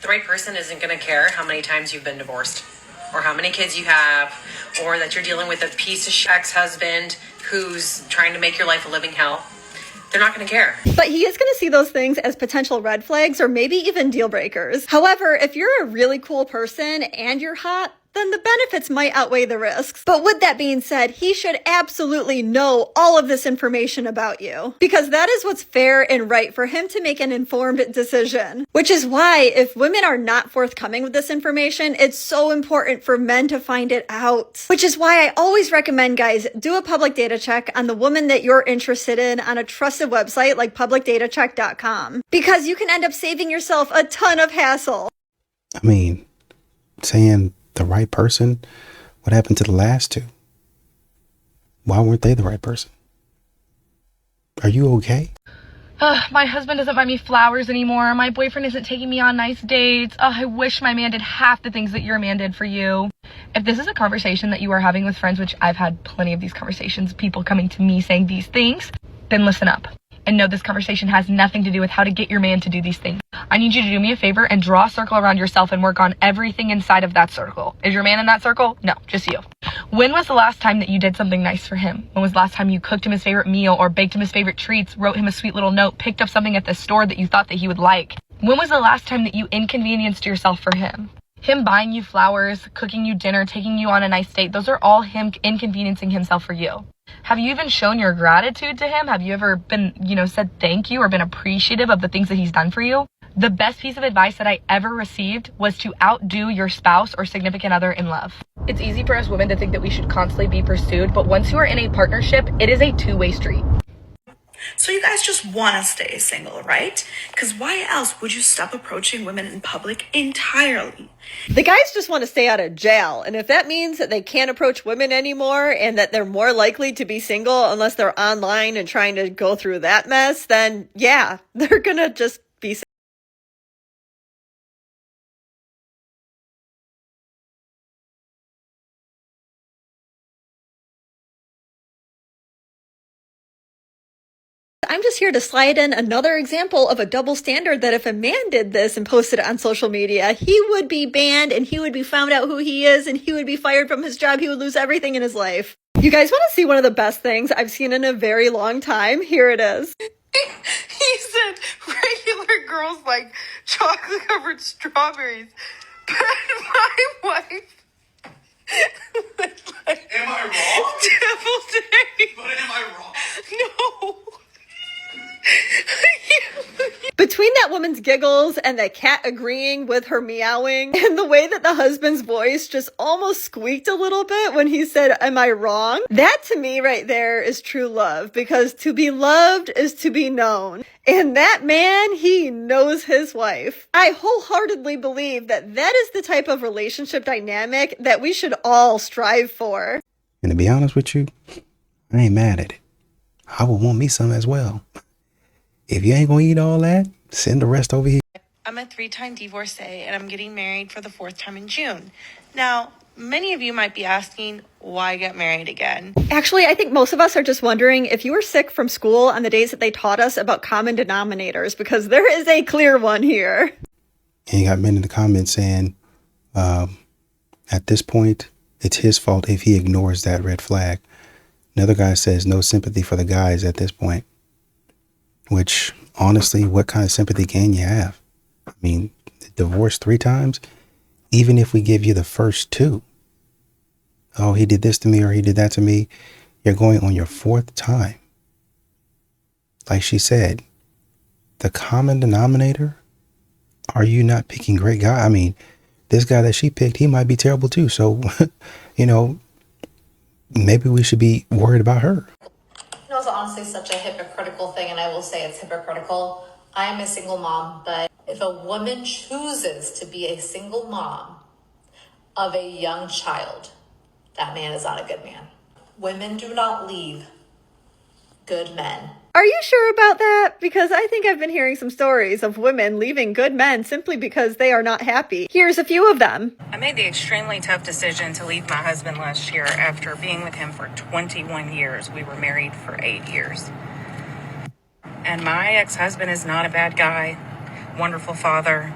The right person isn't going to care how many times you've been divorced or how many kids you have or that you're dealing with a piece of ex-husband who's trying to make your life a living hell. They're not going to care. But he is going to see those things as potential red flags or maybe even deal breakers. However, if you're a really cool person and you're hot, then the benefits might outweigh the risks. But with that being said, he should absolutely know all of this information about you, because that is what's fair and right for him to make an informed decision. Which is why if women are not forthcoming with this information, it's so important for men to find it out. Which is why I always recommend, guys, do a public data check on the woman that you're interested in on a trusted website like publicdatacheck.com, because you can end up saving yourself a ton of hassle. I mean, saying the right person, what happened to the last two? Why weren't they the right person? Are you okay? My husband doesn't buy me flowers anymore. My boyfriend isn't taking me on nice dates. I wish my man did half the things that your man did for you. If this is a conversation that you are having with friends, which I've had plenty of these conversations, people coming to me saying these things, then listen up. And know this conversation has nothing to do with how to get your man to do these things. I need you to do me a favor and draw a circle around yourself and work on everything inside of that circle. Is your man in that circle? No, just you. When was the last time that you did something nice for him? When was the last time you cooked him his favorite meal or baked him his favorite treats, wrote him a sweet little note, picked up something at the store that you thought that he would like? When was the last time that you inconvenienced yourself for him? Him buying you flowers, cooking you dinner, taking you on a nice date, those are all him inconveniencing himself for you. Have you even shown your gratitude to him? Have you ever been, said thank you or been appreciative of the things that he's done for you? The best piece of advice that I ever received was to outdo your spouse or significant other in love. It's easy for us women to think that we should constantly be pursued, but once you are in a partnership, it is a two-way street. So you guys just want to stay single, right? Because why else would you stop approaching women in public entirely? The guys just want to stay out of jail. And if that means that they can't approach women anymore and that they're more likely to be single unless they're online and trying to go through that mess, then yeah, they're going to just be single. I'm just here to slide in another example of a double standard that if a man did this and posted it on social media, he would be banned and he would be found out who he is and he would be fired from his job. He would lose everything in his life. You guys want to see one of the best things I've seen in a very long time? Here it is. He said regular girls like chocolate covered strawberries, but my wife Am I wrong? deviled eggs. But am I wrong? No. Between that woman's giggles and the cat agreeing with her meowing and the way that the husband's voice just almost squeaked a little bit when he said, "Am I wrong?" That to me right there is true love, because to be loved is to be known. And that man, he knows his wife. I wholeheartedly believe that that is the type of relationship dynamic that we should all strive for. And to be honest with you, I ain't mad at it. I would want me some as well. If you ain't gonna eat all that, send the rest over here. I'm a 3-time divorcee and I'm getting married for the 4th time in June. Now, many of you might be asking, why get married again? Actually, I think most of us are just wondering if you were sick from school on the days that they taught us about common denominators, because there is a clear one here. And you got men in the comments saying, at this point, it's his fault if he ignores that red flag. Another guy says no sympathy for the guys at this point. Which, honestly, what kind of sympathy can you have? I mean, divorced 3 times, even if we give you the first 2. Oh, he did this to me or he did that to me. You're going on your 4th time. Like she said, the common denominator, are you not picking great guy? I mean, this guy that she picked, he might be terrible too. So, maybe we should be worried about her. It's honestly such a hypocritical thing, and I will say it's hypocritical. I am a single mom, but if a woman chooses to be a single mom of a young child, that man is not a good man. Women do not leave good men. Are you sure about that? Because I think I've been hearing some stories of women leaving good men simply because they are not happy. Here's a few of them. I made the extremely tough decision to leave my husband last year after being with him for 21 years. We were married for 8 years. And my ex-husband is not a bad guy, wonderful father.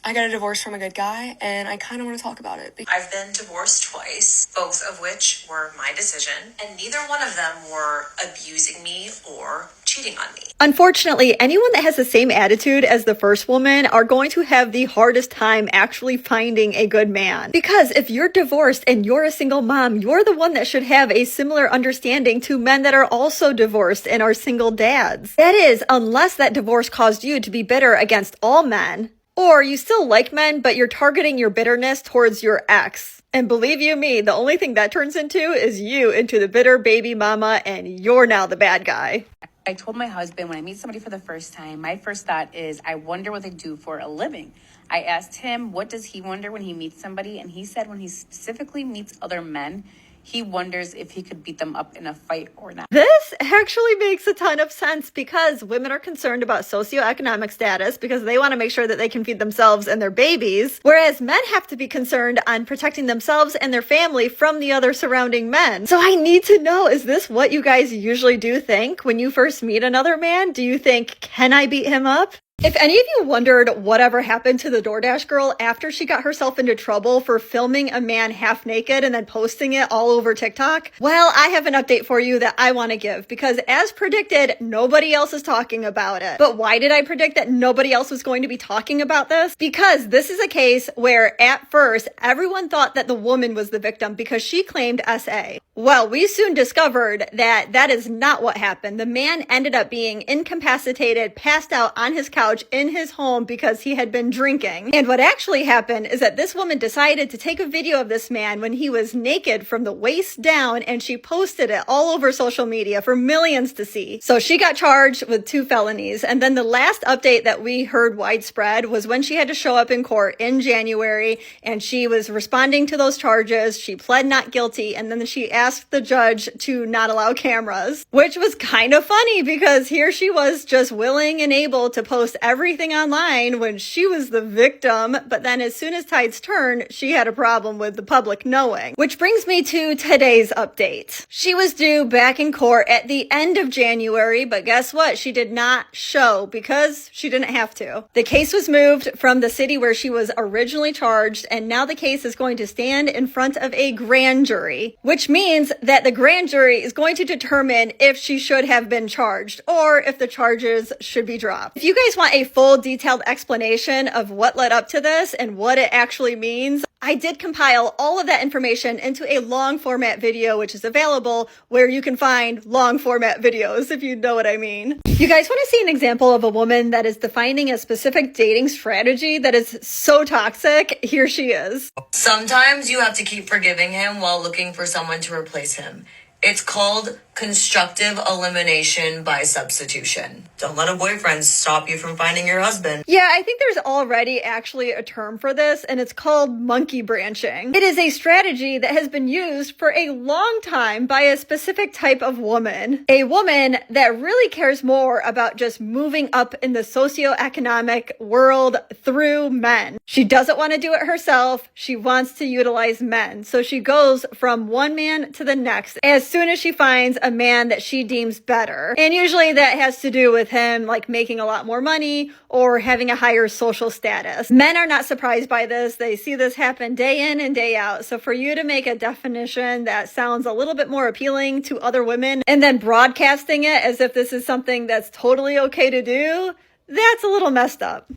I got a divorce from a good guy, and I kind of want to talk about it. I've been divorced twice, both of which were my decision, and neither one of them were abusing me or cheating on me. Unfortunately, anyone that has the same attitude as the first woman are going to have the hardest time actually finding a good man. Because if you're divorced and you're a single mom, you're the one that should have a similar understanding to men that are also divorced and are single dads. That is, unless that divorce caused you to be bitter against all men, or you still like men, but you're targeting your bitterness towards your ex. And believe you me, the only thing that turns is you into the bitter baby mama, and you're now the bad guy. I told my husband when I meet somebody for the first time, my first thought is, I wonder what they do for a living. I asked him, what does he wonder when he meets somebody? And he said when he specifically meets other men, he wonders if he could beat them up in a fight or not. This actually makes a ton of sense because women are concerned about socioeconomic status because they want to make sure that they can feed themselves and their babies, whereas men have to be concerned on protecting themselves and their family from the other surrounding men. So I need to know, is this what you guys usually do think when you first meet another man? Do you think, can I beat him up? If any of you wondered whatever happened to the DoorDash girl after she got herself into trouble for filming a man half naked and then posting it all over TikTok, well, I have an update for you that I want to give because as predicted, nobody else is talking about it. But why did I predict that nobody else was going to be talking about this? Because this is a case where at first, everyone thought that the woman was the victim because she claimed SA. Well, we soon discovered that that is not what happened. The man ended up being incapacitated, passed out on his couch in his home because he had been drinking. And what actually happened is that this woman decided to take a video of this man when he was naked from the waist down, and she posted it all over social media for millions to see. So she got charged with 2 felonies. And then the last update that we heard widespread was when she had to show up in court in January, and she was responding to those charges. She pled not guilty, and then she asked the judge to not allow cameras, which was kind of funny because here she was just willing and able to post everything online when she was the victim, but then as soon as tides turn, she had a problem with the public knowing. Which brings me to today's update. She was due back in court at the end of January, but guess what? She did not show because she didn't have to. The case was moved from the city where she was originally charged, and now the case is going to stand in front of a grand jury, which means that the grand jury is going to determine if she should have been charged or if the charges should be dropped. If you guys want a full detailed explanation of what led up to this and what it actually means, I did compile all of that information into a long format video, which is available where you can find long format videos, if you know what I mean. You guys want to see an example of a woman that is defining a specific dating strategy that is so toxic? Here she is. Sometimes you have to keep forgiving him while looking for someone to replace him. It's called constructive elimination by substitution. Don't let a boyfriend stop you from finding your husband. Yeah, I think there's already actually a term for this, and it's called monkey branching. It is a strategy that has been used for a long time by a specific type of woman. A woman that really cares more about just moving up in the socioeconomic world through men. She doesn't want to do it herself. She wants to utilize men. So she goes from one man to the next as soon as she finds a man that she deems better. And usually that has to do with him like making a lot more money or having a higher social status. Men are not surprised by this. They see this happen day in and day out. So for you to make a definition that sounds a little bit more appealing to other women and then broadcasting it as if this is something that's totally okay to do, that's a little messed up.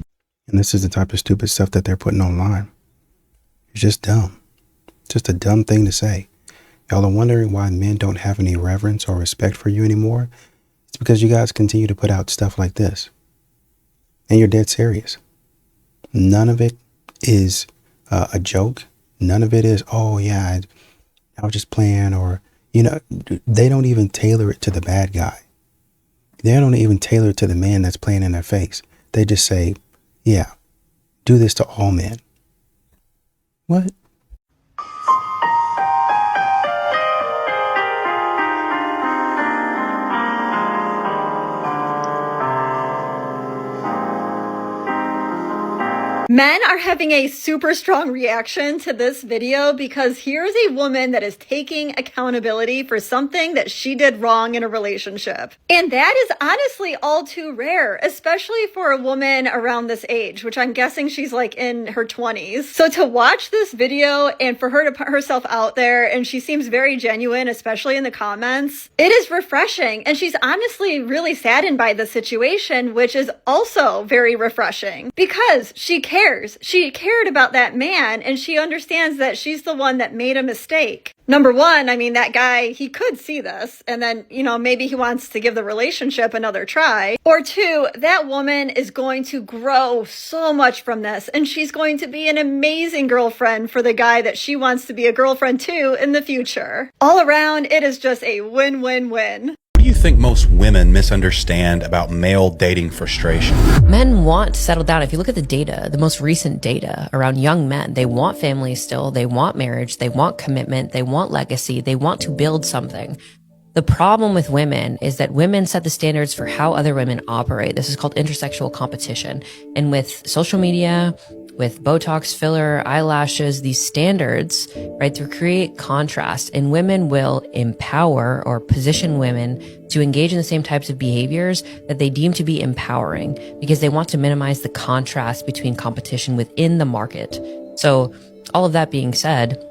And this is the type of stupid stuff that they're putting online. It's just dumb. Just a dumb thing to say. Y'all are wondering why men don't have any reverence or respect for you anymore? It's because you guys continue to put out stuff like this. And you're dead serious. None of it is a joke. None of it is, oh yeah, I was just playing, or, you know, they don't even tailor it to the bad guy. They don't even tailor it to the man that's playing in their face. They just say, yeah, do this to all men. What? Men are having a super strong reaction to this video because here's a woman that is taking accountability for something that she did wrong in a relationship. And that is honestly all too rare, especially for a woman around this age, which I'm guessing she's like in her 20s. So to watch this video and for her to put herself out there, and she seems very genuine, especially in the comments, it is refreshing. And she's honestly really saddened by the situation, which is also very refreshing because she cares. She cared about that man and she understands that she's the one that made a mistake. Number one, I mean, that guy, he could see this and then, maybe he wants to give the relationship another try. Or two, that woman is going to grow so much from this and she's going to be an amazing girlfriend for the guy that she wants to be a girlfriend to in the future. All around, it is just a win-win-win. What do you think most women misunderstand about male dating frustration? Men want to settle down. If you look at the data, the most recent data around young men, they want families still, they want marriage, they want commitment, they want legacy, they want to build something. The problem with women is that women set the standards for how other women operate. This is called intersexual competition. And with social media, with Botox, filler, eyelashes, these standards, right, to create contrast, and women will empower or position women to engage in the same types of behaviors that they deem to be empowering because they want to minimize the contrast between competition within the market. So all of that being said,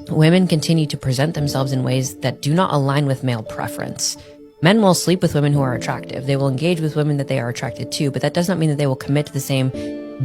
women continue to present themselves in ways that do not align with male preference. Men will sleep with women who are attractive. They will engage with women that they are attracted to, but that does not mean that they will commit to the same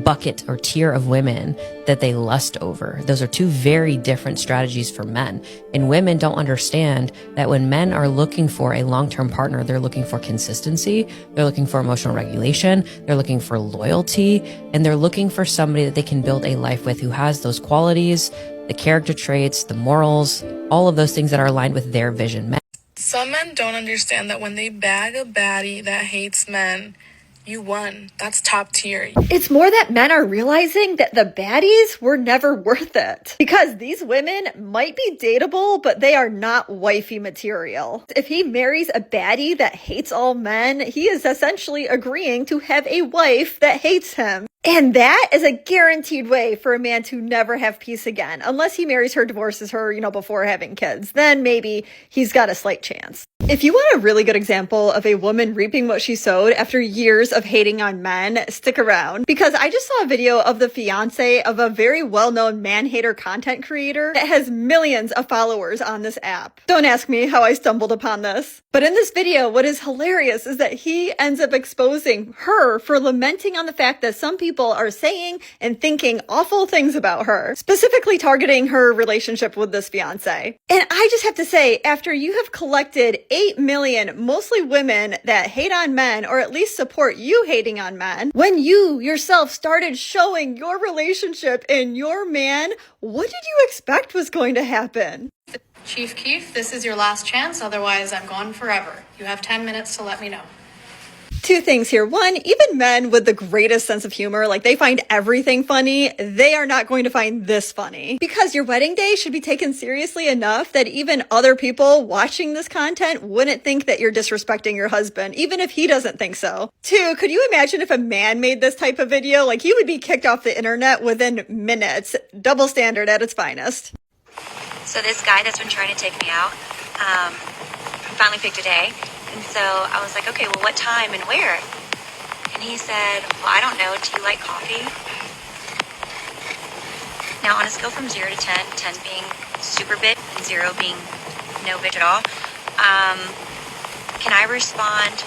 bucket or tier of women that they lust over. Those are two very different strategies for men. And women don't understand that when men are looking for a long-term partner, they're looking for consistency, they're looking for emotional regulation, they're looking for loyalty, and they're looking for somebody that they can build a life with who has those qualities, the character traits, the morals, all of those things that are aligned with their vision. Some men don't understand that when they bag a baddie that hates men, you won. That's top tier. It's more that men are realizing that the baddies were never worth it. Because these women might be dateable, but they are not wifey material. If he marries a baddie that hates all men, he is essentially agreeing to have a wife that hates him. And that is a guaranteed way for a man to never have peace again. Unless he marries her, divorces her, before having kids. Then maybe he's got a slight chance. If you want a really good example of a woman reaping what she sowed after years of hating on men, stick around. Because I just saw a video of the fiance of a very well-known man-hater content creator that has millions of followers on this app. Don't ask me how I stumbled upon this. But in this video, what is hilarious is that he ends up exposing her for lamenting on the fact that some people are saying and thinking awful things about her, specifically targeting her relationship with this fiance. And I just have to say, after you have collected 8 million, mostly women that hate on men, or at least support you hating on men, when you yourself started showing your relationship and your man, what did you expect was going to happen? Chief Keef, this is your last chance. Otherwise, I'm gone forever. You have 10 minutes to let me know. Two things here. One, even men with the greatest sense of humor, like they find everything funny, they are not going to find this funny. Because your wedding day should be taken seriously enough that even other people watching this content wouldn't think that you're disrespecting your husband, even if he doesn't think so. Two, could you imagine if a man made this type of video? Like, he would be kicked off the internet within minutes. Double standard at its finest. So this guy that's been trying to take me out, finally picked a day. And so I was like, okay, well, what time and where? And he said, well, I don't know. Do you like coffee? Now, on a scale from 0 to 10, 10 being super bitch and 0 being no bitch at all, can I respond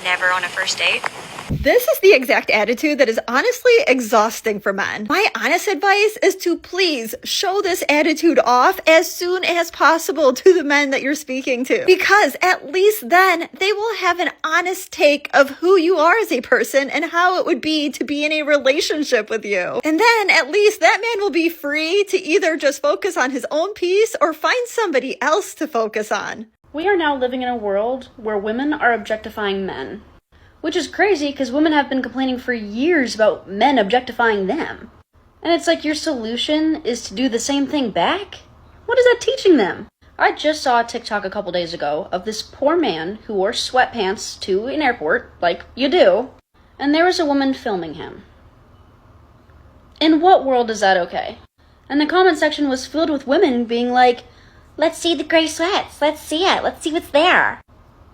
never on a first date? This is the exact attitude that is honestly exhausting for men. My honest advice is to please show this attitude off as soon as possible to the men that you're speaking to. Because at least then they will have an honest take of who you are as a person and how it would be to be in a relationship with you. And then at least that man will be free to either just focus on his own peace or find somebody else to focus on. We are now living in a world where women are objectifying men. Which is crazy because women have been complaining for years about men objectifying them. And it's like your solution is to do the same thing back? What is that teaching them? I just saw a TikTok a couple days ago of this poor man who wore sweatpants to an airport, like you do, and there was a woman filming him. In what world is that okay? And the comment section was filled with women being like, let's see the gray sweats. Let's see it. Let's see what's there.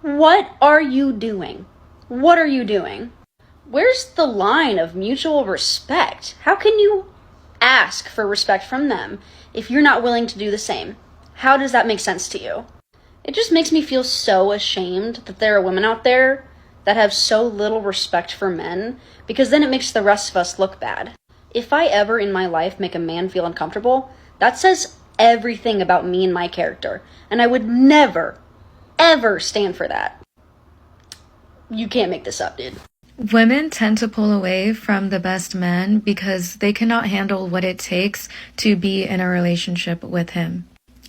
What are you doing? What are you doing? Where's the line of mutual respect? How can you ask for respect from them if you're not willing to do the same? How does that make sense to you? It just makes me feel so ashamed that there are women out there that have so little respect for men, because then it makes the rest of us look bad. If I ever in my life make a man feel uncomfortable, that says everything about me and my character, and I would never, ever stand for that. You can't make this up, dude. Women tend to pull away from the best men because they cannot handle what it takes to be in a relationship with him.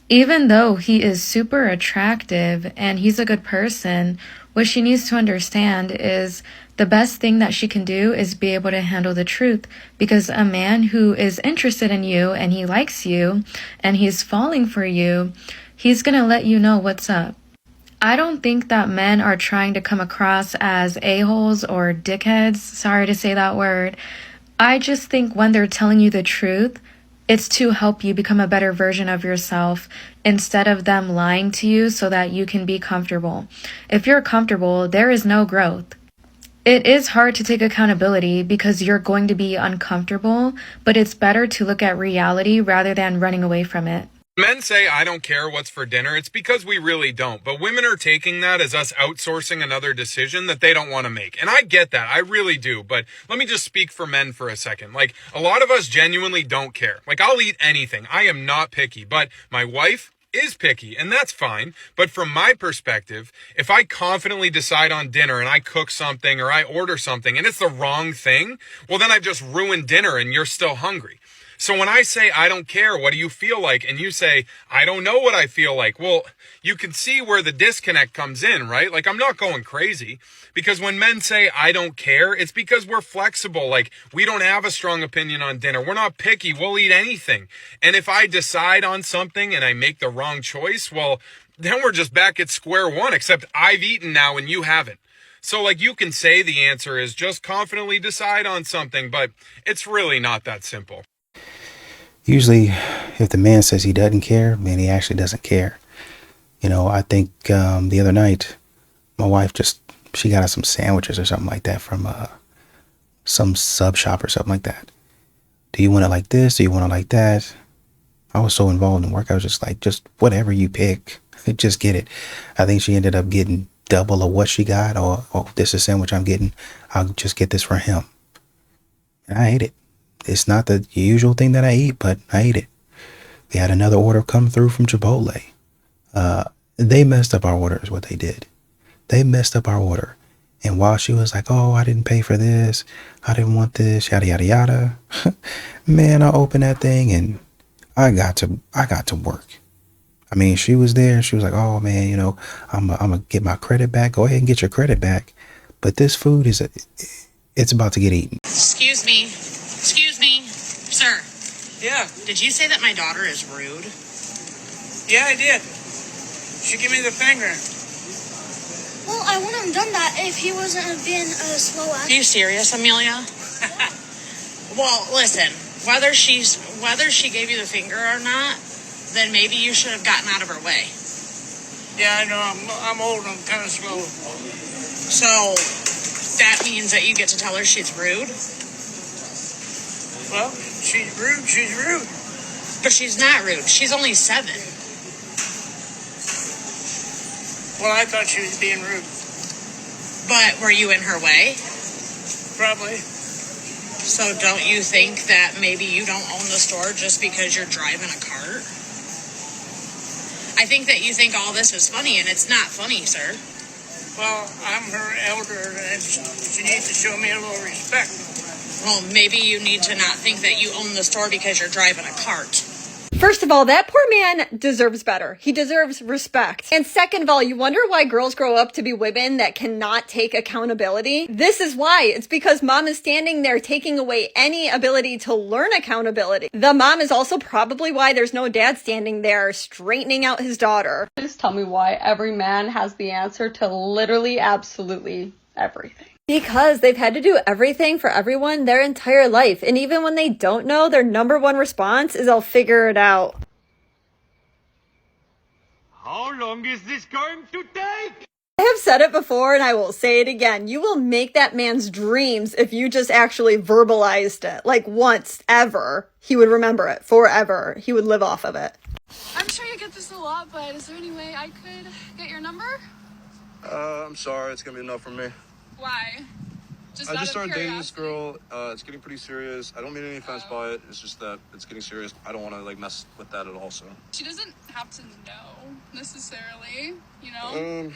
Even though he is super attractive and he's a good person, what she needs to understand is the best thing that she can do is be able to handle the truth, because a man who is interested in you and he likes you and he's falling for you, he's going to let you know what's up. I don't think that men are trying to come across as a-holes or dickheads. Sorry to say that word. I just think when they're telling you the truth, it's to help you become a better version of yourself instead of them lying to you so that you can be comfortable. If you're comfortable, there is no growth. It is hard to take accountability because you're going to be uncomfortable, but it's better to look at reality rather than running away from it. Men say, I don't care what's for dinner. It's because we really don't. But women are taking that as us outsourcing another decision that they don't want to make. And I get that. I really do. But let me just speak for men for a second. Like, a lot of us genuinely don't care. Like, I'll eat anything. I am not picky. But my wife is picky, and that's fine. But from my perspective, if I confidently decide on dinner and I cook something or I order something and it's the wrong thing, well, then I've just ruined dinner and you're still hungry. So when I say, I don't care, what do you feel like? And you say, I don't know what I feel like. Well, you can see where the disconnect comes in, right? Like, I'm not going crazy, because when men say, I don't care, it's because we're flexible. Like, we don't have a strong opinion on dinner. We're not picky. We'll eat anything. And if I decide on something and I make the wrong choice, well, then we're just back at square one, except I've eaten now and you haven't. So, like, you can say the answer is just confidently decide on something, but it's really not that simple. Usually, if the man says he doesn't care, then he actually doesn't care. You know, I think the other night, my wife she got us some sandwiches or something like that from some sub shop or something like that. Do you want it like this? Do you want it like that? I was so involved in work, I was just like, just whatever you pick, just get it. I think she ended up getting double of what she got, or, oh, this is a sandwich I'm getting, I'll just get this for him. And I ate it. It's not the usual thing that I eat, but I ate it. We had another order come through from Chipotle. They messed up our order is what they did. They messed up our order. And while she was like, oh, I didn't pay for this, I didn't want this, yada, yada, yada. Man, I opened that thing and I got to work. I mean, she was there. She was like, oh, man, you know, I'm going to get my credit back. Go ahead and get your credit back. But this food it's about to get eaten. Excuse me, sir. Yeah. Did you say that my daughter is rude? Yeah, I did. She gave me the finger. Well, I wouldn't have done that if he wasn't being a slow ass. Are you serious, Amelia? Well, listen, whether she gave you the finger or not, then maybe you should have gotten out of her way. Yeah, I know. I'm old. I'm kind of slow. So that means that you get to tell her she's rude? Well, she's rude. She's rude. But she's not rude. She's only 7. Well, I thought she was being rude. But were you in her way? Probably. So don't you think that maybe you don't own the store just because you're driving a cart? I think that you think all this is funny, and it's not funny, sir. Well, I'm her elder, and she needs to show me a little respect. Well, maybe you need to not think that you own the store because you're driving a cart. First of all, that poor man deserves better. He deserves respect. And second of all, you wonder why girls grow up to be women that cannot take accountability? This is why. It's because mom is standing there taking away any ability to learn accountability. The mom is also probably why there's no dad standing there straightening out his daughter. Please tell me why every man has the answer to literally absolutely everything. Because they've had to do everything for everyone their entire life. And even when they don't know, their number one response is, I'll figure it out. How long is this going to take? I have said it before and I will say it again. You will make that man's dreams if you just actually verbalized it. Like once, ever. He would remember it forever. He would live off of it. I'm sure you get this a lot, but is there any way I could get your number? I'm sorry. It's going to be enough for me. Why? I just started dating this girl. It's getting pretty serious. I don't mean any offense by it. It's just that it's getting serious. I don't want to like mess with that at all. So she doesn't have to know necessarily, you know.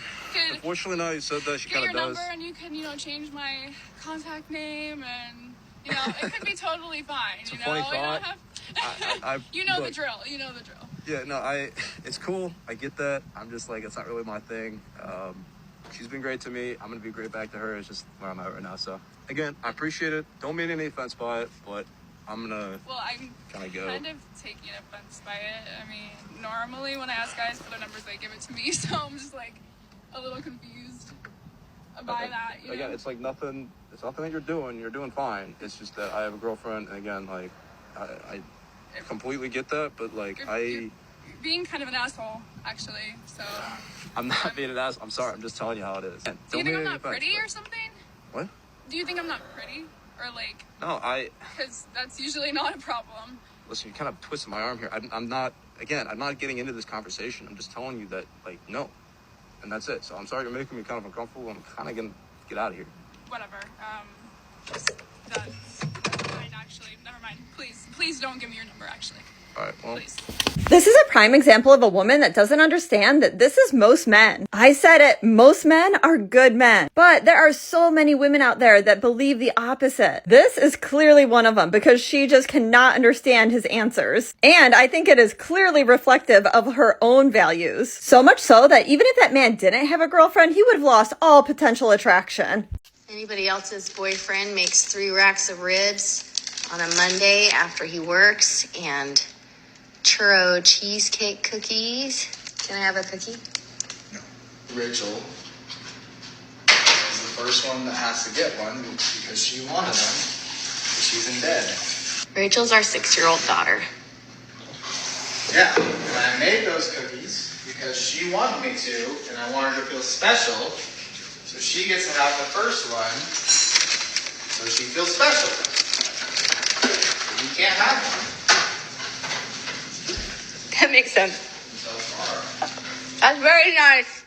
Unfortunately, now you said that she kind of does. Get your number, and you can, you know, change my contact name, and you know, it could be totally fine. It's you a funny know, thought. you know the drill. You know the drill. Yeah, no, it's cool. I get that. I'm just like, it's not really my thing. She's been great to me. I'm going to be great back to her. It's just where I'm at right now. So, again, I appreciate it. Don't mean any offense by it, but I'm going to I'm kind of go. kind of taking offense by it. I mean, normally when I ask guys for their numbers, they give it to me. So I'm just like a little confused by that. You know? Again, it's like nothing. It's nothing that you're doing. You're doing fine. It's just that I have a girlfriend. And again, like, I completely get that. But, like, you're being kind of an asshole, actually. So I'm not being an ass. I'm sorry. I'm just telling you how it is. do you think I'm not pretty or something? What? Do you think I'm not pretty? Or like... No, Because that's usually not a problem. Listen, you're kind of twisting my arm here. I'm not... Again, I'm not getting into this conversation. I'm just telling you that, like, no. And that's it. So I'm sorry you're making me kind of uncomfortable. I'm kind of going to get out of here. Whatever. That's fine, actually. Never mind. Please don't give me your number, actually. All right, well... Please. This is a prime example of a woman that doesn't understand that this is most men. I said it, most men are good men. But there are so many women out there that believe the opposite. This is clearly one of them because she just cannot understand his answers. And I think it is clearly reflective of her own values. So much so that even if that man didn't have a girlfriend, he would have lost all potential attraction. Anybody else's boyfriend makes 3 racks of ribs on a Monday after he works and churro cheesecake cookies. Can I have a cookie? No. Rachel is the first one that has to get one because she wanted them, but she's in bed. Rachel's our 6-year-old daughter. Yeah, and I made those cookies because she wanted me to, and I wanted her to feel special. So she gets to have the first one, so she feels special. And you can't have one. That makes sense. That's very nice.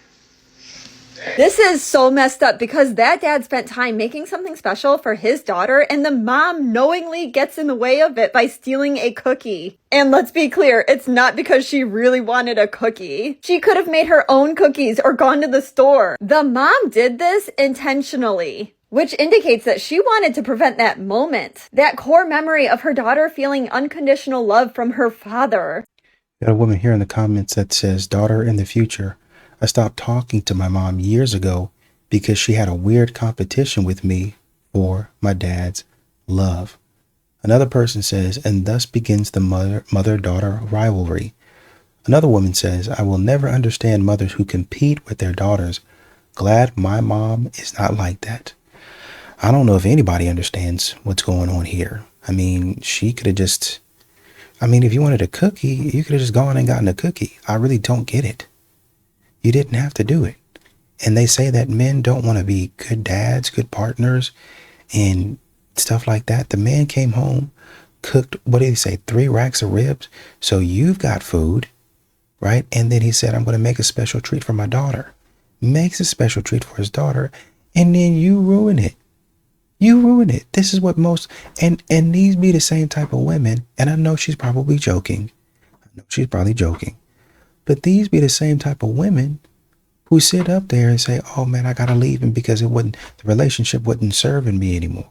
This is so messed up because that dad spent time making something special for his daughter and the mom knowingly gets in the way of it by stealing a cookie. And let's be clear, it's not because she really wanted a cookie. She could have made her own cookies or gone to the store. The mom did this intentionally, which indicates that she wanted to prevent that moment, that core memory of her daughter feeling unconditional love from her father. Got a woman here in the comments that says, daughter, in the future, I stopped talking to my mom years ago because she had a weird competition with me for my dad's love. Another person says, and thus begins the mother-daughter rivalry. Another woman says, I will never understand mothers who compete with their daughters. Glad my mom is not like that. I don't know if anybody understands what's going on here. I mean, she could have just... if you wanted a cookie, you could have just gone and gotten a cookie. I really don't get it. You didn't have to do it. And they say that men don't want to be good dads, good partners, and stuff like that. The man came home, cooked, what did he say, 3 racks of ribs? So you've got food, right? And then he said, I'm going to make a special treat for my daughter. Makes a special treat for his daughter, and then you ruin it. You ruin it. This is what most, and these be the same type of women, and I know she's probably joking. But these be the same type of women who sit up there and say, oh man, I gotta leave him because the relationship wasn't serving me anymore.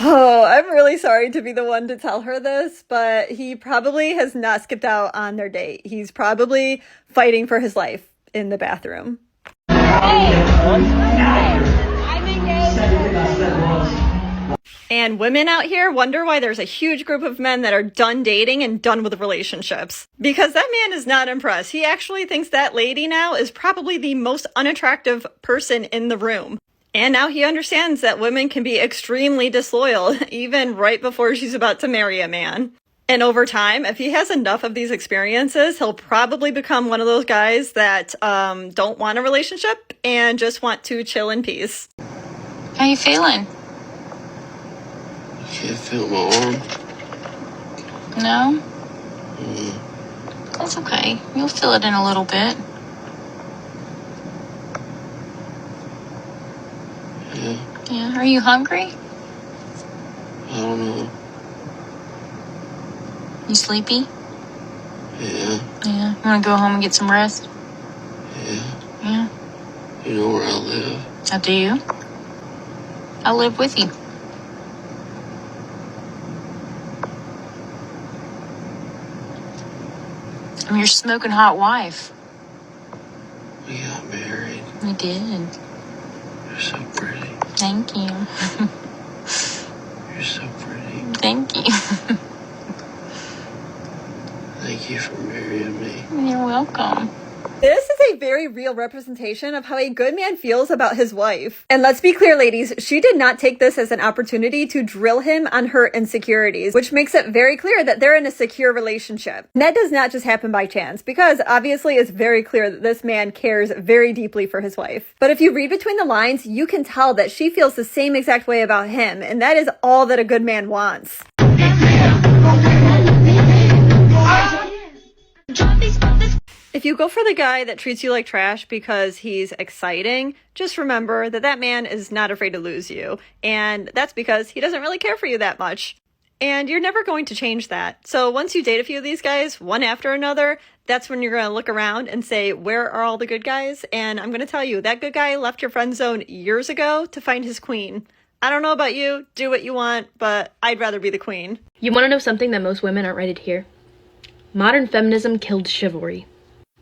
Oh, I'm really sorry to be the one to tell her this, but he probably has not skipped out on their date. He's probably fighting for his life in the bathroom. I'm engaged. And women out here wonder why there's a huge group of men that are done dating and done with relationships. Because that man is not impressed. He actually thinks that lady now is probably the most unattractive person in the room. And now he understands that women can be extremely disloyal, even right before she's about to marry a man. And over time, if he has enough of these experiences, he'll probably become one of those guys that don't want a relationship and just want to chill in peace. How you feeling? I can't feel my arm. No? That's okay. You'll feel it in a little bit. Yeah. Yeah. Are you hungry? I don't know. You sleepy? Yeah. Yeah. You wanna go home and get some rest? Yeah. Yeah. You know where I live? How do you? I'll live with you. I'm your smoking hot wife. We got married. We did. You're so pretty. Thank you. You're so pretty. Thank you. Thank you for marrying me. You're welcome. This is a very real representation of how a good man feels about his wife. And let's be clear, ladies, she did not take this as an opportunity to drill him on her insecurities, which makes it very clear that they're in a secure relationship. And that does not just happen by chance, because obviously it's very clear that this man cares very deeply for his wife. But if you read between the lines, you can tell that she feels the same exact way about him, and that is all that a good man wants. If you go for the guy that treats you like trash because he's exciting, just remember that that man is not afraid to lose you. And that's because he doesn't really care for you that much. And you're never going to change that. So once you date a few of these guys, one after another, that's when you're going to look around and say, where are all the good guys? And I'm going to tell you, that good guy left your friend zone years ago to find his queen. I don't know about you, do what you want, but I'd rather be the queen. You want to know something that most women aren't ready to hear? Modern feminism killed chivalry.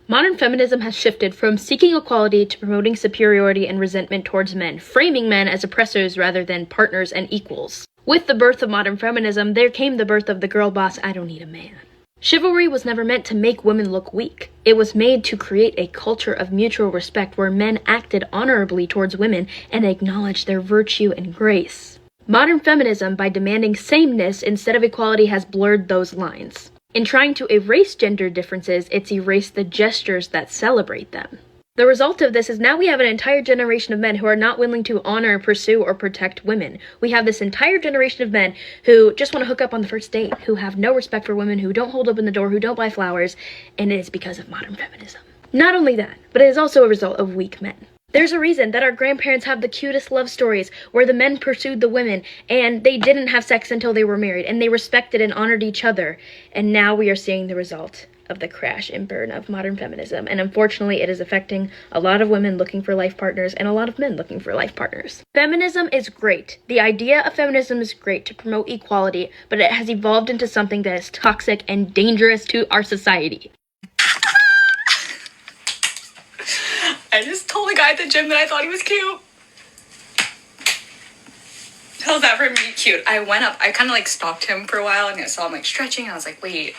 Modern feminism has shifted from seeking equality to promoting superiority and resentment towards men, framing men as oppressors rather than partners and equals. With the birth of modern feminism, there came the birth of the girl boss, I don't need a man. Chivalry was never meant to make women look weak. It was made to create a culture of mutual respect where men acted honorably towards women and acknowledged their virtue and grace. Modern feminism, by demanding sameness instead of equality, has blurred those lines. In trying to erase gender differences, it's erased the gestures that celebrate them. The result of this is now we have an entire generation of men who are not willing to honor, pursue, or protect women. We have this entire generation of men who just want to hook up on the first date, who have no respect for women, who don't hold open the door, who don't buy flowers, and it is because of modern feminism. Not only that, but it is also a result of weak men. There's a reason that our grandparents have the cutest love stories where the men pursued the women and they didn't have sex until they were married and they respected and honored each other. And now we are seeing the result of the crash and burn of modern feminism. And unfortunately, it is affecting a lot of women looking for life partners and a lot of men looking for life partners. Feminism is great. The idea of feminism is great to promote equality, but it has evolved into something that is toxic and dangerous to our society. I just told a guy at the gym that I thought he was cute. How's that for me cute? I went up, I kind of like stalked him for a while and I saw him like stretching. And I was like, wait,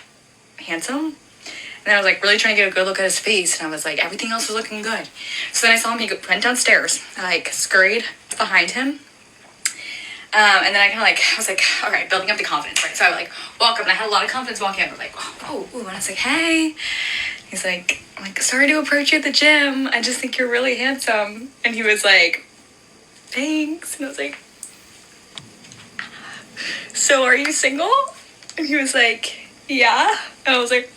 handsome? And then I was like really trying to get a good look at his face. And I was like, everything else was looking good. So then I saw him, he went downstairs. I like scurried behind him. And then I kind of like, I was like, all right, building up the confidence, right? So I like walk up and I had a lot of confidence walking up. I was like, oh, and I was like, hey. He's like, I'm like, sorry to approach you at the gym. I just think you're really handsome. And he was like, thanks. And I was like, so are you single? And he was like, yeah. And I was like,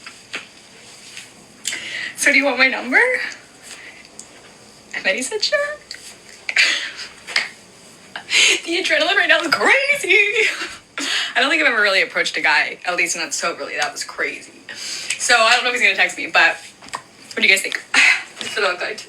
so do you want my number? And then he said, sure. The adrenaline right now is crazy. I don't think I've ever really approached a guy, at least not soberly. That was crazy. So I don't know if he's gonna text me, but what do you guys think? This would look good.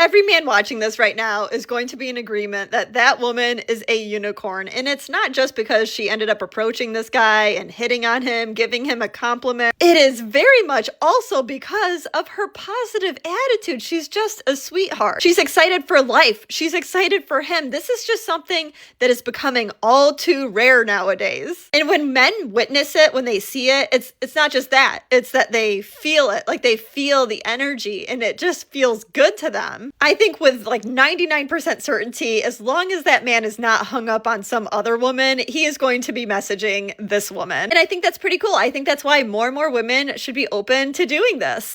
Every man watching this right now is going to be in agreement that that woman is a unicorn. And it's not just because she ended up approaching this guy and hitting on him, giving him a compliment. It is very much also because of her positive attitude. She's just a sweetheart. She's excited for life. She's excited for him. This is just something that is becoming all too rare nowadays. And when men witness it, when they see it, it's not just that. It's that they feel it. Like they feel the energy and it just feels good to them. I think with like 99% certainty, as long as that man is not hung up on some other woman, he is going to be messaging this woman. And I think that's pretty cool. I think that's why more and more women should be open to doing this.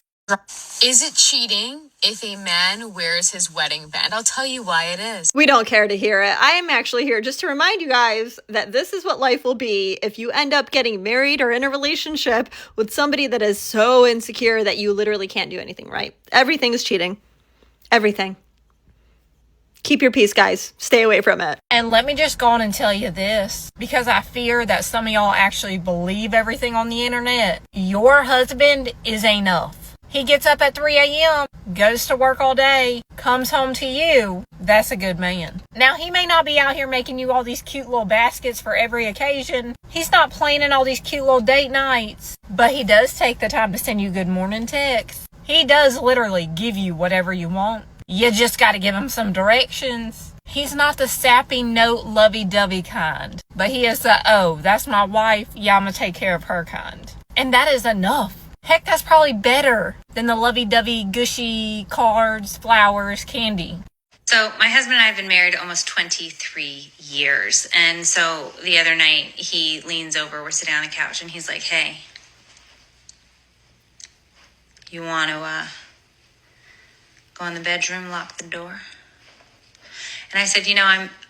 Is it cheating if a man wears his wedding band? I'll tell you why it is. We don't care to hear it. I am actually here just to remind you guys that this is what life will be if you end up getting married or in a relationship with somebody that is so insecure that you literally can't do anything right. Everything is cheating. Everything. Keep your peace, guys. Stay away from it. And let me just go on and tell you this, because I fear that some of y'all actually believe everything on the internet. Your husband is enough. He gets up at 3 a.m., goes to work all day, comes home to you. That's a good man. Now, he may not be out here making you all these cute little baskets for every occasion. He's not planning all these cute little date nights. But he does take the time to send you good morning texts. He does literally give you whatever you want. You just got to give him some directions. He's not the sappy note lovey-dovey kind. But he is the, oh, that's my wife. Yeah, I'm going to take care of her kind. And that is enough. Heck, that's probably better than the lovey-dovey, gushy cards, flowers, candy. So my husband and I have been married almost 23 years. And so the other night he leans over, we're sitting on the couch, and he's like, hey, you want to go in the bedroom, lock the door? And I said,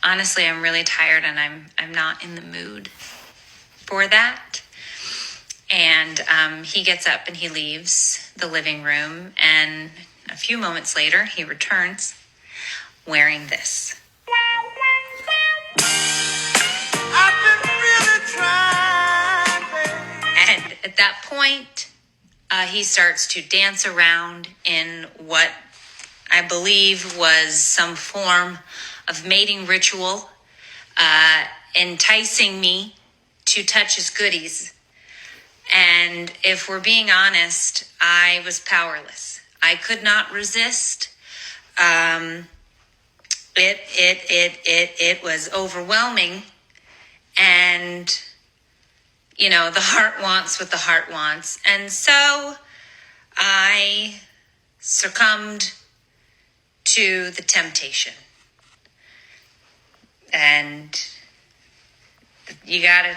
I'm really tired and I'm not in the mood for that. And he gets up and he leaves the living room. And a few moments later, he returns wearing this. I've been really trying. And at that point, he starts to dance around in what I believe was some form of mating ritual, enticing me to touch his goodies. And if we're being honest, I was powerless. I could not resist. It was overwhelming. And, the heart wants what the heart wants. And so I succumbed to the temptation. And you gotta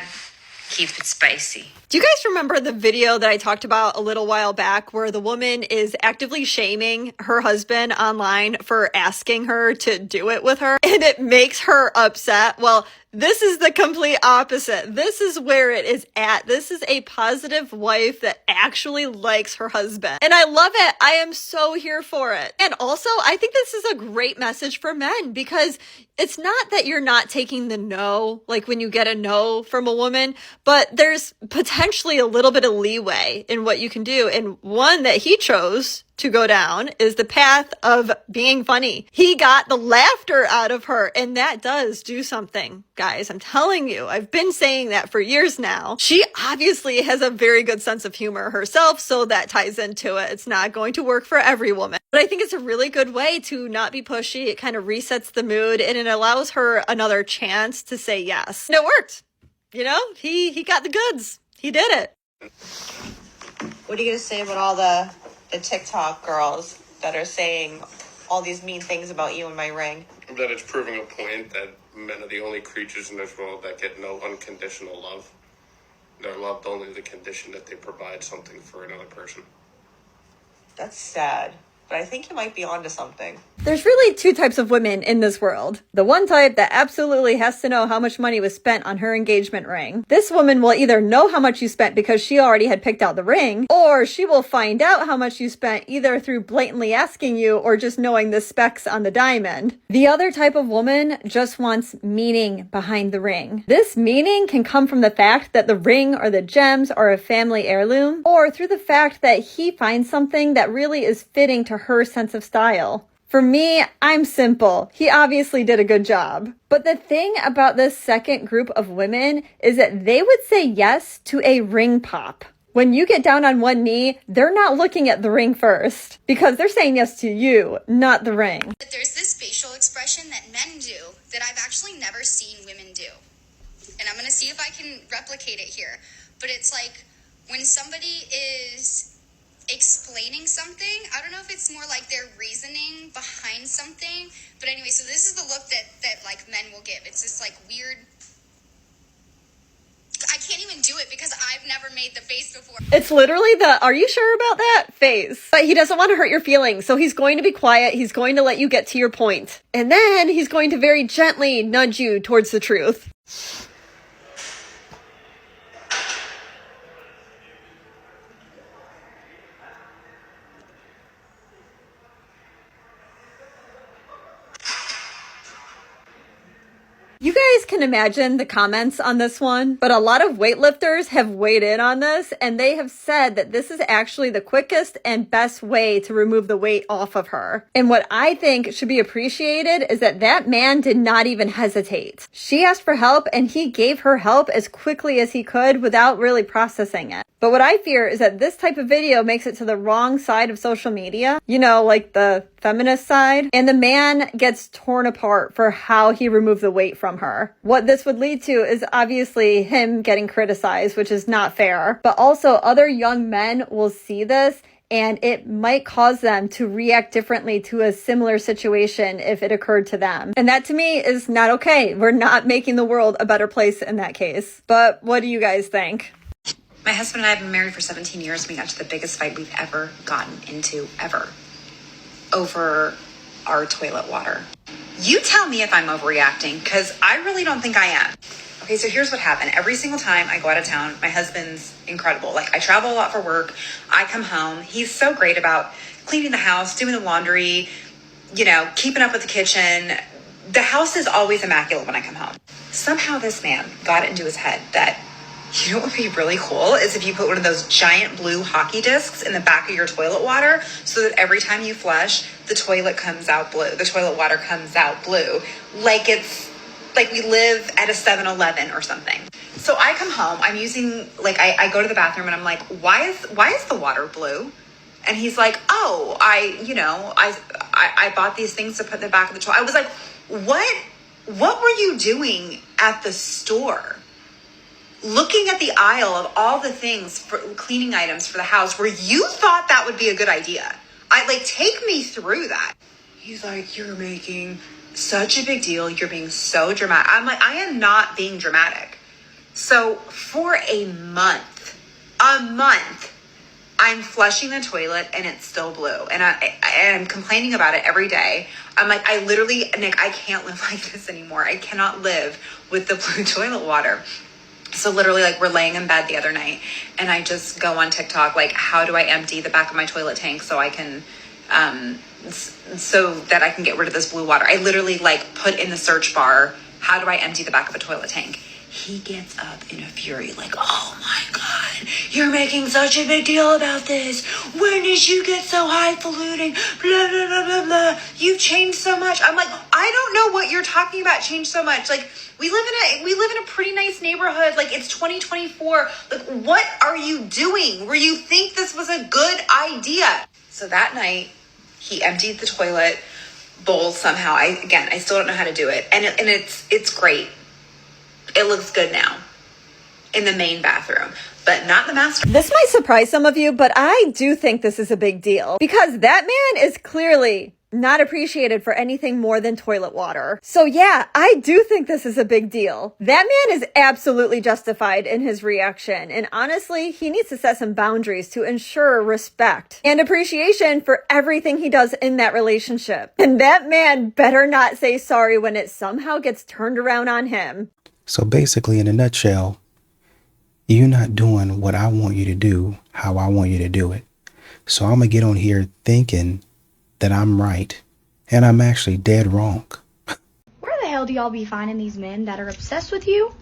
keep it spicy. Do you guys remember the video that I talked about a little while back where the woman is actively shaming her husband online for asking her to do it with her and it makes her upset? Well, this is the complete opposite. This is where it is at. This is a positive wife that actually likes her husband. And I love it. I am so here for it. And also, I think this is a great message for men because it's not that you're not taking the no, like when you get a no from a woman, but there's potentially a little bit of leeway in what you can do. And one that he chose to go down is the path of being funny. He got the laughter out of her, and that does do something, guys. I'm telling you, I've been saying that for years now. She obviously has a very good sense of humor herself, so that ties into it. It's not going to work for every woman, but I think it's a really good way to not be pushy. It kind of resets the mood, and it allows her another chance to say yes. And it worked. He got the goods. He did it. What are you going to say about all the TikTok girls that are saying all these mean things about you in my ring? That it's proving a point that men are the only creatures in this world that get no unconditional love. They're loved only to the condition that they provide something for another person. That's sad. But I think you might be onto something. There's really two types of women in this world. The one type that absolutely has to know how much money was spent on her engagement ring. This woman will either know how much you spent because she already had picked out the ring, or she will find out how much you spent either through blatantly asking you or just knowing the specs on the diamond. The other type of woman just wants meaning behind the ring. This meaning can come from the fact that the ring or the gems are a family heirloom, or through the fact that he finds something that really is fitting to her sense of style. For me, I'm simple. He obviously did a good job. But the thing about this second group of women is that they would say yes to a ring pop. When you get down on one knee, they're not looking at the ring first because they're saying yes to you, not the ring. But there's this facial expression that men do that I've actually never seen women do. And I'm going to see if I can replicate it here. But it's like when somebody is explaining something, I don't know if it's more like they're reasoning behind something. But anyway, so this is the look that like men will give. It's this like weird... I can't even do it because I've never made the face before. It's literally the, are you sure about that face? But he doesn't want to hurt your feelings, so he's going to be quiet. He's going to let you get to your point. And then he's going to very gently nudge you towards the truth. You guys can imagine the comments on this one, but a lot of weightlifters have weighed in on this and they have said that this is actually the quickest and best way to remove the weight off of her. And what I think should be appreciated is that that man did not even hesitate. She asked for help and he gave her help as quickly as he could without really processing it. But what I fear is that this type of video makes it to the wrong side of social media, you know, like the feminist side, and the man gets torn apart for how he removed the weight from her. What this would lead to is obviously him getting criticized, which is not fair, but also other young men will see this and it might cause them to react differently to a similar situation if it occurred to them. And that to me is not okay. We're not making the world a better place in that case. But what do you guys think? My husband and I have been married for 17 years. We got to the biggest fight we've ever gotten into, ever, over our toilet water. You tell me if I'm overreacting, because I really don't think I am. Okay, so here's what happened. Every single time I go out of town, my husband's incredible. Like, I travel a lot for work. I come home. He's so great about cleaning the house, doing the laundry, you know, keeping up with the kitchen. The house is always immaculate when I come home. Somehow this man got it into his head that, you know what would be really cool is if you put one of those giant blue hockey discs in the back of your toilet water so that every time you flush, the toilet comes out blue. The toilet water comes out blue. Like it's like we live at a 7-Eleven or something. So I come home, I'm using, like, I go to the bathroom and I'm like, why is the water blue? And he's like, oh, I bought these things to put in the back of the toilet. I was like, what were you doing at the store? Looking at the aisle of all the things for cleaning items for the house where you thought that would be a good idea. Take me through that. He's like, you're making such a big deal. You're being so dramatic. I'm like, I am not being dramatic. So for a month, I'm flushing the toilet and it's still blue. And I'm complaining about it every day. I'm like, Nick, I can't live like this anymore. I cannot live with the blue toilet water. So literally, like, we're laying in bed the other night and I just go on TikTok, like, how do I empty the back of my toilet tank so I can, so that I can get rid of this blue water? I literally, like, put in the search bar, how do I empty the back of a toilet tank? He gets up in a fury, like, oh my God, you're making such a big deal about this. When did you get so highfalutin? Blah, blah, blah, blah, blah. You've changed so much. I'm like, I don't know what you're talking about, changed so much. Like, we live in a pretty nice neighborhood. Like, it's 2024. Like, what are you doing where you think this was a good idea? So that night, he emptied the toilet bowl somehow. I still don't know how to do it. And it's great. It looks good now in the main bathroom, but not the master. This might surprise some of you, but I do think this is a big deal because that man is clearly not appreciated for anything more than toilet water. So yeah, I do think this is a big deal. That man is absolutely justified in his reaction. And honestly, he needs to set some boundaries to ensure respect and appreciation for everything he does in that relationship. And that man better not say sorry when it somehow gets turned around on him. So basically, in a nutshell, you're not doing what I want you to do, how I want you to do it. So I'm going to get on here thinking that I'm right, and I'm actually dead wrong. Where the hell do y'all be finding these men that are obsessed with you,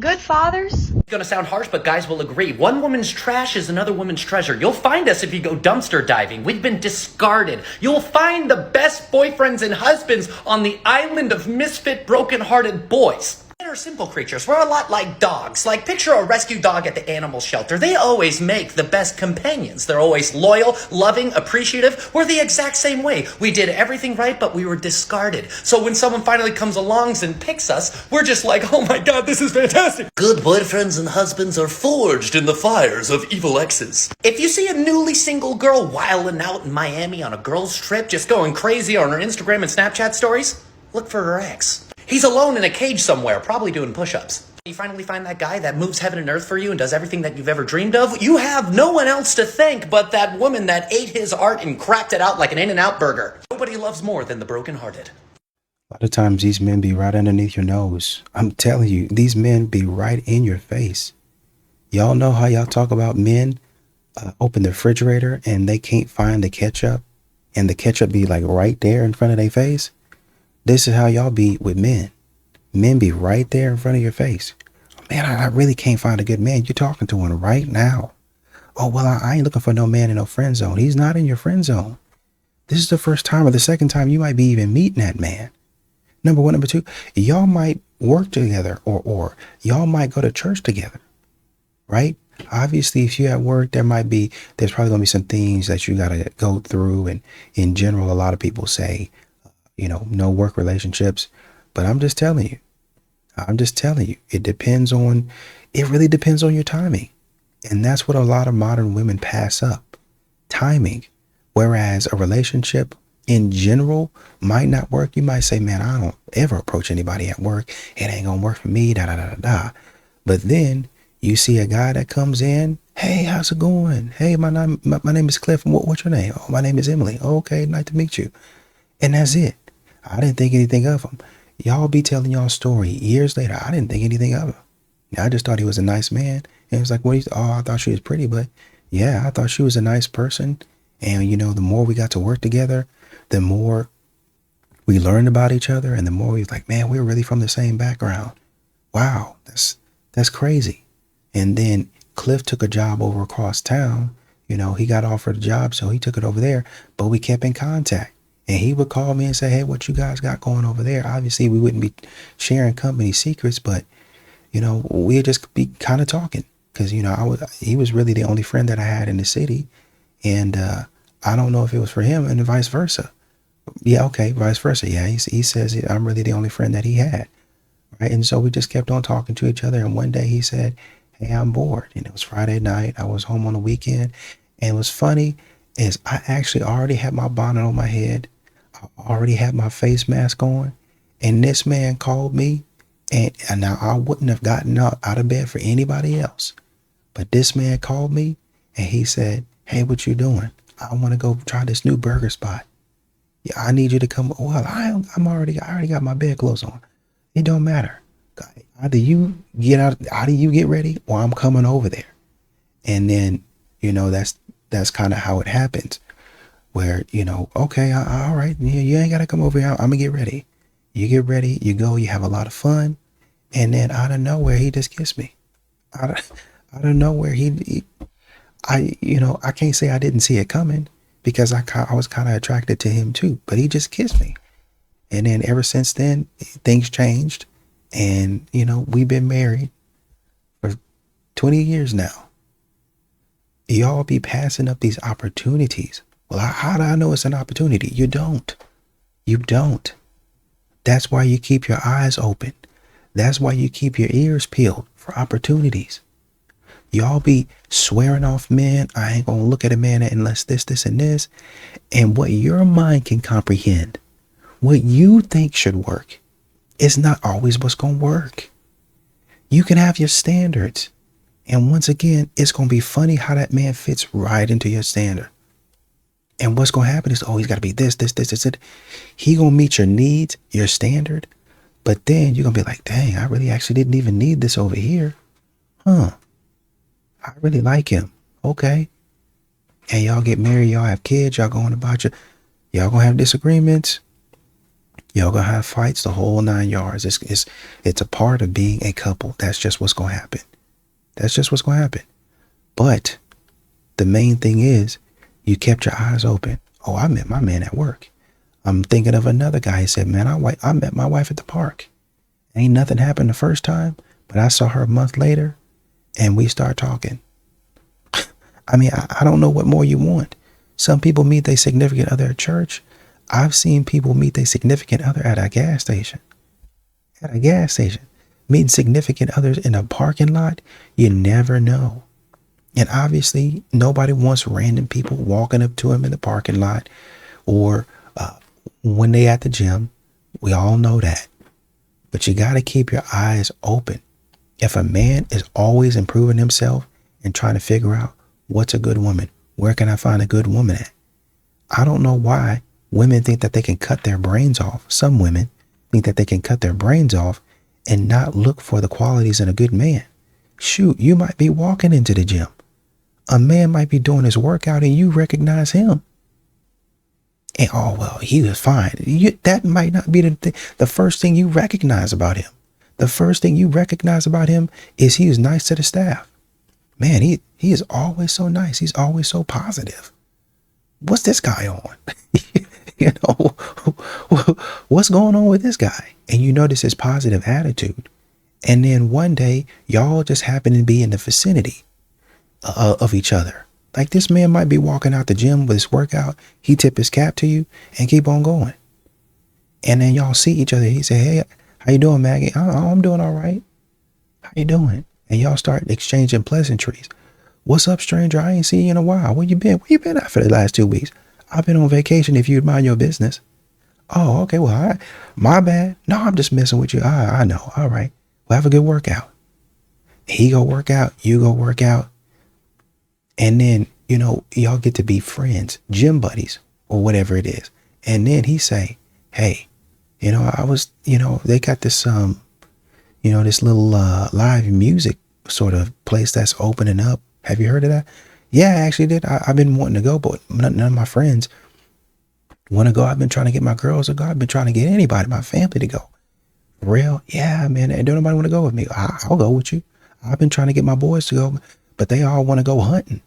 Good fathers? It's gonna sound harsh, but guys will agree. One woman's trash is another woman's treasure. You'll find us if you go dumpster diving. We've been discarded. You'll find the best boyfriends and husbands on the island of misfit, broken-hearted boys. Men are simple creatures. We're a lot like dogs. Like, picture a rescue dog at the animal shelter. They always make the best companions. They're always loyal, loving, appreciative. We're the exact same way. We did everything right, but we were discarded. So when someone finally comes along and picks us, we're just like, oh my god, this is fantastic. Good boyfriends and husbands are forged in the fires of evil exes. If you see a newly single girl wilding out in Miami on a girls' trip, just going crazy on her Instagram and Snapchat stories, look for her ex. He's alone in a cage somewhere, probably doing push-ups. You finally find that guy that moves heaven and earth for you and does everything that you've ever dreamed of. You have no one else to thank but that woman that ate his art and crapped it out like an In-N-Out burger. Nobody loves more than the broken-hearted. A lot of times these men be right underneath your nose. I'm telling you, these men be right in your face. Y'all know how y'all talk about men open the refrigerator and they can't find the ketchup and the ketchup be like right there in front of their face? This is how y'all be with men. Men be right there in front of your face. Man, I really can't find a good man. You're talking to one right now. Oh, well, I ain't looking for no man in no friend zone. He's not in your friend zone. This is the first time or the second time you might be even meeting that man. Number one. Number two, y'all might work together or y'all might go to church together, right? Obviously, if you're at work, there's probably going to be some things that you got to go through. And in general, a lot of people say, no work relationships. But I'm just telling you, it really depends on your timing. And that's what a lot of modern women pass up, timing. Whereas a relationship in general might not work. You might say, man, I don't ever approach anybody at work. It ain't gonna work for me, da da da da da. But then you see a guy that comes in, hey, how's it going? Hey, my name is Cliff. What's your name? Oh, my name is Emily. Oh, okay, nice to meet you. And that's it. I didn't think anything of him. Y'all be telling y'all story years later. I didn't think anything of him. I just thought he was a nice man. And it was like, I thought she was pretty, but yeah, I thought she was a nice person. And, the more we got to work together, the more we learned about each other. And the more we was like, man, we're really from the same background. Wow, that's crazy. And then Cliff took a job over across town. He got offered a job, so he took it over there. But we kept in contact. And he would call me and say, hey, what you guys got going over there? Obviously, we wouldn't be sharing company secrets, but, we'd just be kind of talking. Because, he was really the only friend that I had in the city. And I don't know if it was for him and vice versa. Yeah, okay, vice versa. Yeah, he says I'm really the only friend that he had. Right? And so we just kept on talking to each other. And one day he said, hey, I'm bored. And it was Friday night. I was home on the weekend. And it was funny is I actually already had my bonnet on my head. I already had my face mask on. And this man called me. And now I wouldn't have gotten out of bed for anybody else. But this man called me and he said, hey, what you doing? I want to go try this new burger spot. Yeah, I need you to come. Well, I already got my bedclothes on. It don't matter. Either you get ready or I'm coming over there. And then, that's kind of how it happens. Where, okay, all right, you ain't got to come over here. I'm going to get ready. You get ready, you go, you have a lot of fun. And then out of nowhere, he just kissed me. Out of nowhere, I can't say I didn't see it coming because I was kind of attracted to him too, but he just kissed me. And then ever since then, things changed. And, we've been married for 20 years now. Y'all be passing up these opportunities. Well, how do I know it's an opportunity? You don't. You don't. That's why you keep your eyes open. That's why you keep your ears peeled for opportunities. Y'all be swearing off men. I ain't going to look at a man unless this, and this. And what your mind can comprehend, what you think should work, is not always what's going to work. You can have your standards. And once again, it's going to be funny how that man fits right into your standard. And what's going to happen is, he's got to be this. He going to meet your needs, your standard. But then you're going to be like, dang, I really actually didn't even need this over here. I really like him. Okay. And y'all get married, y'all have kids, y'all going about y'all going to have disagreements. Y'all gonna have fights the whole 9 yards. It's a part of being a couple. That's just what's gonna happen. That's just what's gonna happen. But the main thing is you kept your eyes open. Oh, I met my man at work. I'm thinking of another guy. He said, man, I met my wife at the park. Ain't nothing happened the first time, but I saw her a month later and we start talking. I mean, I don't know what more you want. Some people meet their significant other at church. I've seen people meet their significant other at a gas station. At a gas station. Meeting significant others in a parking lot. You never know. And obviously, nobody wants random people walking up to them in the parking lot or when they at the gym. We all know that. But you got to keep your eyes open. If a man is always improving himself and trying to figure out what's a good woman, where can I find a good woman at? I don't know why women think that they can cut their brains off. Some women think that they can cut their brains off and not look for the qualities in a good man. Shoot, you might be walking into the gym. A man might be doing his workout and you recognize him. And oh, well, he was fine. That might not be the first thing you recognize about him. The first thing you recognize about him is he was nice to the staff. Man, he is always so nice. He's always so positive. What's this guy on? You know, what's going on with this guy? And you notice his positive attitude. And then one day, y'all just happen to be in the vicinity of each other. Like this man might be walking out the gym with his workout. He tip his cap to you and keep on going. And then y'all see each other. He say, hey, how you doing, Maggie? Oh, I'm doing all right. How you doing? And y'all start exchanging pleasantries. What's up, stranger? I ain't seen you in a while. Where you been? Where you been at for the last 2 weeks? I've been on vacation if you'd mind your business. Oh, okay. Well, my bad. No, I'm just messing with you. I know. All right. Well, have a good workout. He go work out. You go work out. And then, you know, y'all get to be friends, gym buddies or whatever it is. And then he say, hey, you know, they got this, this little live music sort of place that's opening up. Have you heard of that? Yeah, I actually did. I've been wanting to go, but none of my friends want to go. I've been trying to get my girls to go. I've been trying to get anybody, my family to go. For real? Yeah, man. And don't nobody want to go with me. I'll go with you. I've been trying to get my boys to go, but they all want to go hunting.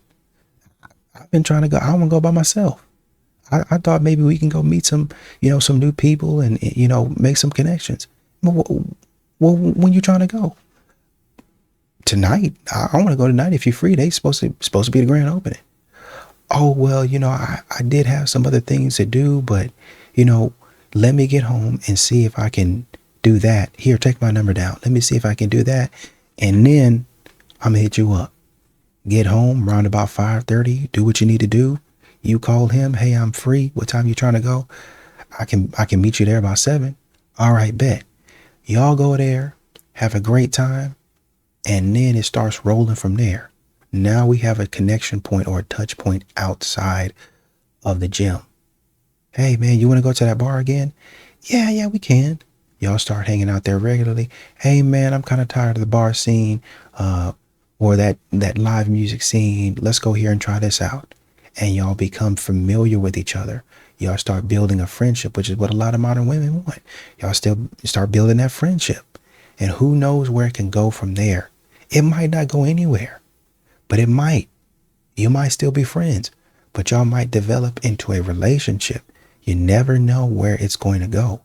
I've been trying to go. I want to go by myself. I thought maybe we can go meet some new people and, make some connections. Well, when you trying to go? Tonight. I want to go tonight. If you're free, they supposed to be the grand opening. Oh, well, I did have some other things to do, but, let me get home and see if I can do that. Here, take my number down. Let me see if I can do that. And then I'm going to hit you up. Get home around about 5:30. Do what you need to do. You call him. Hey, I'm free. What time you trying to go? I can meet you there about 7. All right, bet. Y'all go there. Have a great time. And then it starts rolling from there. Now we have a connection point or a touch point outside of the gym. Hey, man, you want to go to that bar again? Yeah, we can. Y'all start hanging out there regularly. Hey, man, I'm kind of tired of the bar scene or that live music scene. Let's go here and try this out. And y'all become familiar with each other. Y'all start building a friendship, which is what a lot of modern women want. Y'all still start building that friendship. And who knows where it can go from there. It might not go anywhere, but it might. You might still be friends, but y'all might develop into a relationship. You never know where it's going to go.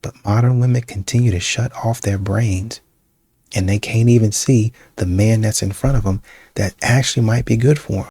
But modern women continue to shut off their brains and they can't even see the man that's in front of them that actually might be good for them.